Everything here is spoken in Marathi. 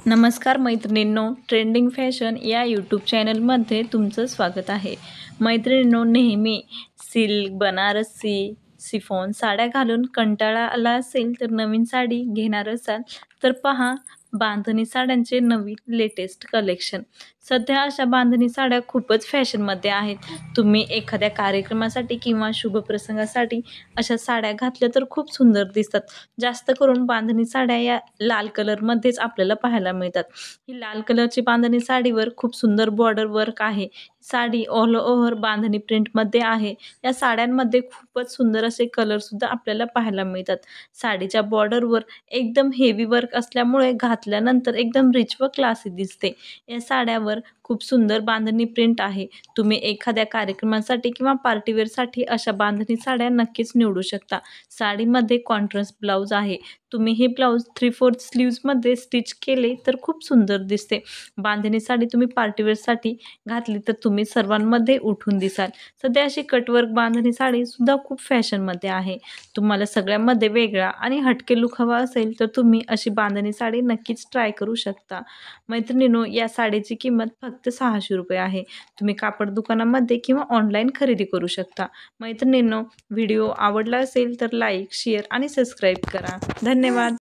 नमस्कार मैत्रिणींनो, ट्रेंडिंग फॅशन या यूट्यूब चॅनलमध्ये तुमचं स्वागत आहे। मैत्रिणींनो, नेहमी सिल्क, बनारसी, शिफॉन साड्या घालून कंटाळा आला असेल तर नवीन साडी घेणार असाल तर पहा बांधणी साड्यांचे नवीन लेटेस्ट कलेक्शन। सध्या अशा बांधणी साड्या खूपच फॅशनमध्ये आहेत। तुम्ही एखाद्या कार्यक्रमासाठी किंवा शुभप्रसंगासाठी अशा साड्या घातल्या तर खूप सुंदर दिसतात। जास्त करून बांधणी साड्या या लाल कलरमध्येच आपल्याला पाहायला मिळतात। ही लाल कलरची बांधणी साडीवर खूप सुंदर बॉर्डर वर्क आहे। साडी ऑल ओव्हर बांधणी प्रिंटमध्ये आहे। या साड्यांमध्ये खूपच सुंदर असे कलर सुद्धा आपल्याला पाहायला मिळतात। साडीच्या बॉर्डरवर एकदम हेवी वर्क असल्यामुळे घातल्यानंतर एकदम रिच व क्लासी दिसते। या साड्यावर खूप सुंदर बांधणी प्रिंट आहे। तुम्ही एखाद्या कार्यक्रमासाठी किंवा पार्टीवेअरसाठी अशा बांधणी साड्या नक्कीच निवडू शकता। साडीमध्ये कॉन्ट्रास्ट ब्लाउज आहे। तुम्ही हे ब्लाउज 3/4 स्लीव्समध्ये स्टिच केले तर खूप सुंदर दिसते। बांधणी साडी तुम्ही पार्टीवेअरसाठी घातली तर तुम्ही सर्वांमध्ये उठून दिसाल। सध्या अशी कटवर्क बांधणी साडी सुद्धा खूप फॅशनमध्ये आहे। तुम्हाला सगळ्यामध्ये वेगळा आणि हटके लुक हवा असेल तर तुम्ही अशी बांधणी साडी नक्कीच ट्राय करू शकता। मैत्रिणींनो, या साडीची किंमत फक्त 600 रुपये आहे। तुम्ही कापड दुकानामध्ये किंवा ऑनलाईन खरेदी करू शकता। मैत्रिणींनो, व्हिडिओ आवडला असेल तर लाईक, शेअर आणि सबस्क्राईब करा। धन्यवाद।